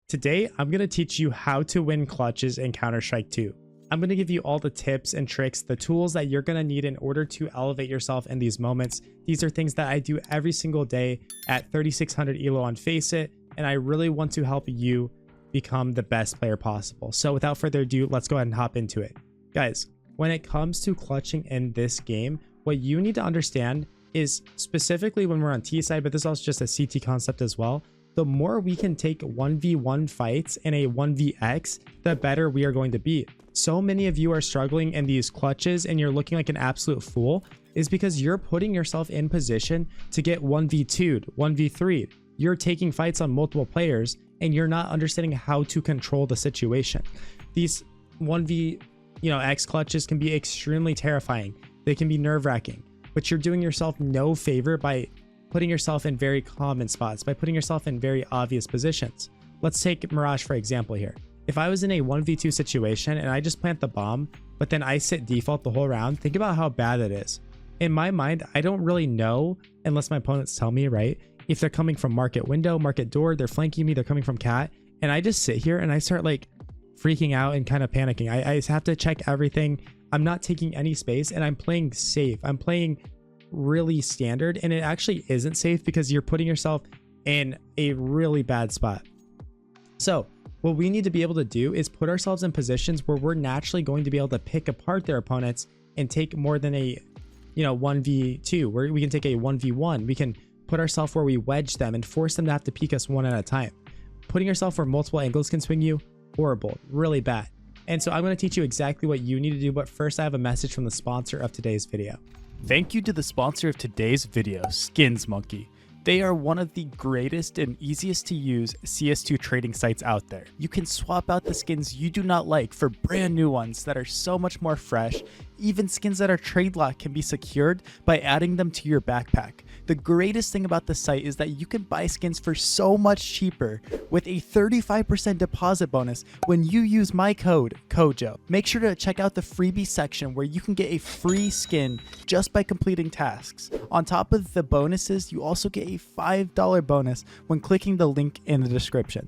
Today, I'm going to teach you how to win clutches in Counter-Strike 2. I'm going to give you all the tips and tricks, the tools that you're going to need in order to elevate yourself in these moments. These are things that I do every single day at 3600 elo on Faceit, and I really want to help you become the best player possible. So without further ado, let's go ahead and hop into it. Guys, when it comes to clutching in this game, what you need to understand is, specifically when we're on T side, but this is also just a CT concept as well, the more we can take 1v1 fights in a 1vx, the better we are going to be. So many of you are struggling in these clutches and you're looking like an absolute fool is because you're putting yourself in position to get 1v2'd, 1v3'd. You're taking fights on multiple players and you're not understanding how to control the situation. These 1v X clutches can be extremely terrifying. They can be nerve-wracking, but you're doing yourself no favor by putting yourself in very common spots, by putting yourself in very obvious positions. Let's take Mirage for example here. If I was in a 1v2 situation and I just plant the bomb, but then I sit default the whole round, think about how bad it is. In my mind, I don't really know, unless my opponents tell me, right? If they're coming from market window, market door, they're flanking me, they're coming from cat, and I just sit here and I start like freaking out and kind of panicking. I have to check everything. I'm not taking any space and I'm playing safe. I'm playing really standard, and it actually isn't safe because you're putting yourself in a really bad spot. So what we need to be able to do is put ourselves in positions where we're naturally going to be able to pick apart their opponents and take more than a 1v2, where we can take a 1v1. We can put ourselves where we wedge them and force them to have to peek us one at a time. Putting yourself where multiple angles can swing you, horrible, really bad. And so I'm going to teach you exactly what you need to do, but first I have a message from the sponsor of today's video. Thank you to the sponsor of today's video, Skins Monkey. They are one of the greatest and easiest to use CS2 trading sites out there. You can swap out the skins you do not like for brand new ones that are so much more fresh. Even skins that are trade locked can be secured by adding them to your backpack. The greatest thing about the site is that you can buy skins for so much cheaper with a 35% deposit bonus when you use my code, CoJo. Make sure to check out the freebie section where you can get a free skin just by completing tasks. On top of the bonuses, you also get a $5 bonus when clicking the link in the description.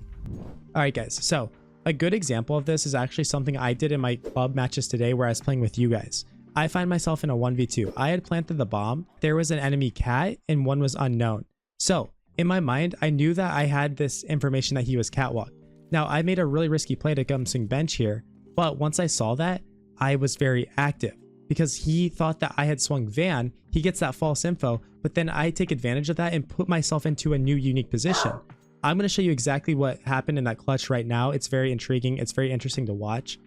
All right, guys. So a good example of this is actually something I did in my club matches today where I was playing with you guys. I find myself in a 1v2. I had planted the bomb. There was an enemy cat and one was unknown. So in my mind, I knew that I had this information that he was catwalk. Now I made a really risky play to come swing bench here, but once I saw that, I was very active because he thought that I had swung van. He gets that false info, but then I take advantage of that and put myself into a new unique position. I'm going to show you exactly what happened in that clutch right now. It's very intriguing. It's very interesting to watch.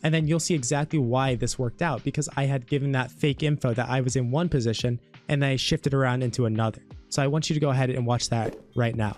And then you'll see exactly why this worked out, because I had given that fake info that I was in one position and then I shifted around into another. So I want you to go ahead and watch that right now.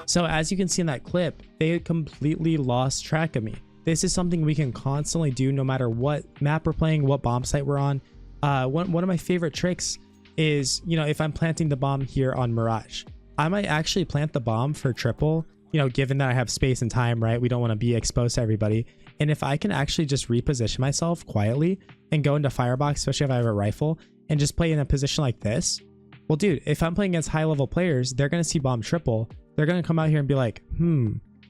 So as you can see in that clip, they completely lost track of me. This is something we can constantly do no matter what map we're playing, what bomb site we're on. One of my favorite tricks is, if I'm planting the bomb here on Mirage, I might actually plant the bomb for triple, given that I have space and time, right? We don't want to be exposed to everybody. And if I can actually just reposition myself quietly and go into firebox, especially if I have a rifle, and just play in a position like this, well, dude, if I'm playing against high level players, they're going to see bomb triple. They're going to come out here and be like,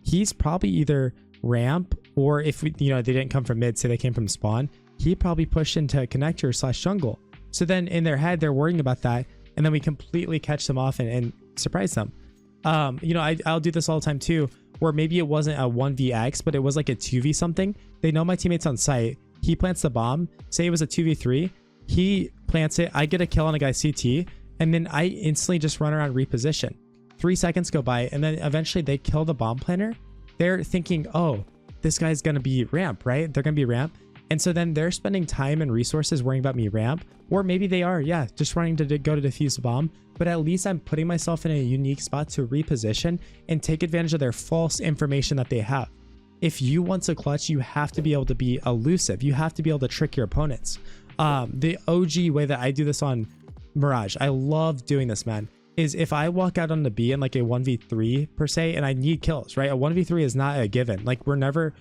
he's probably either ramp, or if they didn't come from mid, say they came from spawn, he probably pushed into connector / jungle. So then in their head, they're worrying about that. And then we completely catch them off and surprise them. I'll do this all the time too, where maybe it wasn't a 1vx, but it was like a 2v something. They know my teammate's on site. He plants the bomb. Say it was a 2v3. He plants it. I get a kill on a guy CT. And then I instantly just run around reposition. 3 seconds go by, and then eventually they kill the bomb planter. They're thinking, oh, this guy's going to be ramp, right? They're going to be ramp. And so then they're spending time and resources worrying about me ramp. Or maybe they are, just running to go to defuse the bomb. But at least I'm putting myself in a unique spot to reposition and take advantage of their false information that they have. If you want to clutch, you have to be able to be elusive. You have to be able to trick your opponents. The OG way that I do this on Mirage, I love doing this, man, is if I walk out on the B in like a 1v3 per se and I need kills, right? A 1v3 is not a given. Like, we're never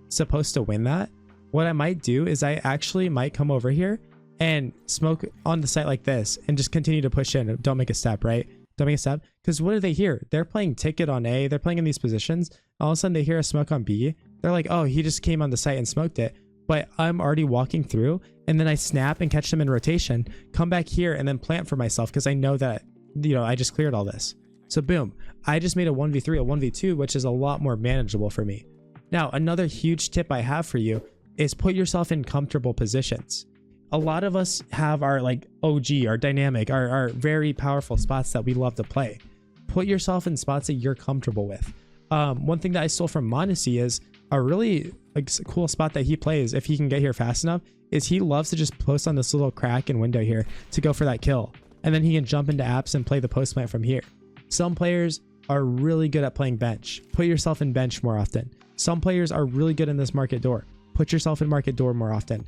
supposed to win that. What I might do is I actually might come over here and smoke on the site like this and just continue to push in. Don't make a step, right? Don't make a step. Because what do they hear? They're playing ticket on A. They're playing in these positions. All of a sudden they hear a smoke on B. They're like, oh, he just came on the site and smoked it. But I'm already walking through, and then I snap and catch them in rotation, come back here and then plant for myself because I know that, you know, I just cleared all this. So boom, I just made a 1v3, a 1v2, which is a lot more manageable for me. Now, another huge tip I have for you is put yourself in comfortable positions. A lot of us have our like OG, our dynamic, our very powerful spots that we love to play. Put yourself in spots that you're comfortable with. One thing that I stole from Modesty is a really like cool spot that he plays if he can get here fast enough is he loves to just post on this little crack and window here to go for that kill. And then he can jump into apps and play the post plant from here. Some players are really good at playing bench. Put yourself in bench more often. Some players are really good in this market door. Put yourself in market door more often.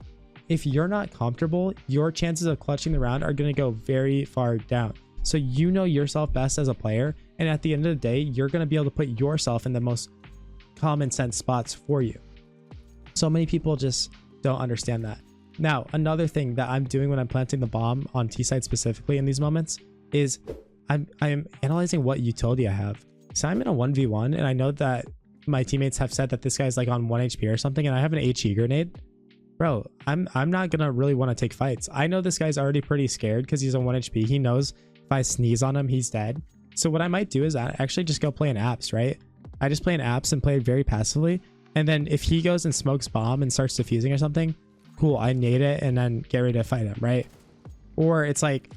If you're not comfortable, your chances of clutching the round are going to go very far down. So you know yourself best as a player. And at the end of the day, you're going to be able to put yourself in the most common sense spots for you. So many people just don't understand that. Now, another thing that I'm doing when I'm planting the bomb on T side specifically in these moments is I'm analyzing what utility I have. So I'm in a 1v1 and I know that my teammates have said that this guy's like on 1 HP or something, and I have an HE grenade. Bro, I'm not gonna really want to take fights. I know this guy's already pretty scared because he's on 1 HP. He knows if I sneeze on him, he's dead. So what I might do is I actually just go play in apps, right? I just play in apps and play it very passively. And then if he goes and smokes bomb and starts defusing or something, cool, I nade it and then get ready to fight him, right? Or it's like,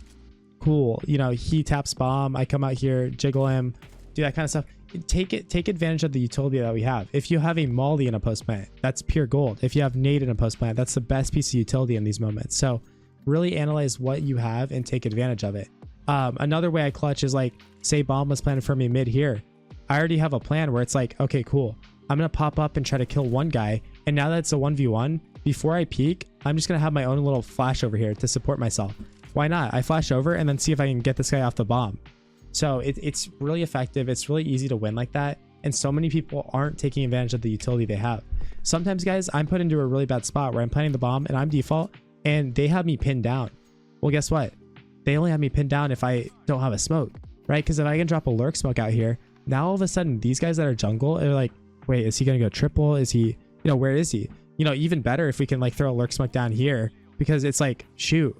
cool, you know, he taps bomb, I come out here, jiggle him, do that kind of stuff. Take advantage of the utility that we have. If you have a molly in a post plant, that's pure gold. If you have nade in a post plant, that's the best piece of utility in these moments. So really analyze what you have and take advantage of it. Another way I clutch is like, say bomb was planted for me mid here. I already have a plan where it's like, okay, cool, I'm gonna pop up and try to kill one guy, and now that it's a 1v1, before I peek, I'm just gonna have my own little flash over here to support myself. Why not? I flash over and then see if I can get this guy off the bomb. So it's really effective. It's really easy to win like that. And so many people aren't taking advantage of the utility they have. Sometimes, guys, I'm put into a really bad spot where I'm planting the bomb and I'm default and they have me pinned down. Well, guess what? They only have me pinned down if I don't have a smoke, right? Because if I can drop a lurk smoke out here, now all of a sudden these guys that are jungle are like, wait, is he going to go triple? Is he, you know, where is he? You know, even better if we can like throw a lurk smoke down here, because it's like, shoot,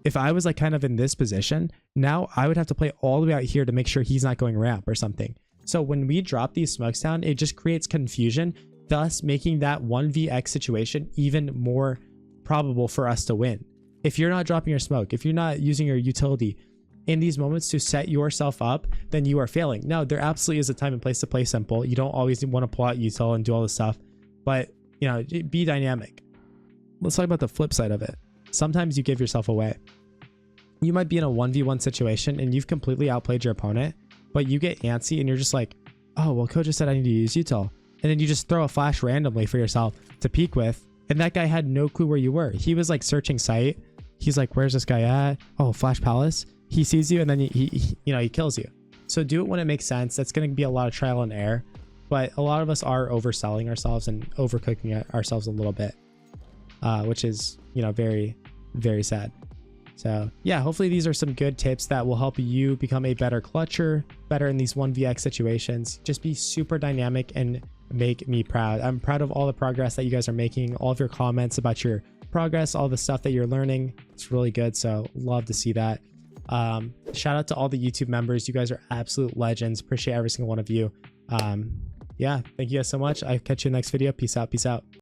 if I was like kind of in this position, now I would have to play all the way out here to make sure he's not going ramp or something. So when we drop these smokes down, it just creates confusion, thus making that 1vx situation even more probable for us to win. If you're not dropping your smoke, if you're not using your utility in these moments to set yourself up, then you are failing. Now, there absolutely is a time and place to play simple. You don't always want to pull out util and do all this stuff, but you know, be dynamic. Let's talk about the flip side of it. Sometimes you give yourself away. You might be in a 1v1 situation and you've completely outplayed your opponent, but you get antsy and you're just like, oh, well, coach just said I need to use util. And then you just throw a flash randomly for yourself to peek with. And that guy had no clue where you were. He was like searching site. He's like, where's this guy at? Oh, flash palace. He sees you and then he kills you. So do it when it makes sense. That's going to be a lot of trial and error, but a lot of us are overselling ourselves and overcooking ourselves a little bit, which is, you know, very, very sad. So yeah, hopefully these are some good tips that will help you become a better clutcher, better in these 1vx situations. Just be super dynamic and make me proud. I'm proud of all the progress that you guys are making, all of your comments about your progress, all the stuff that you're learning. It's really good. So love to see that. Shout out to all the YouTube members. You guys are absolute legends. Appreciate every single one of you. Yeah, thank you guys so much. I'll catch you in the next video. Peace out. Peace out.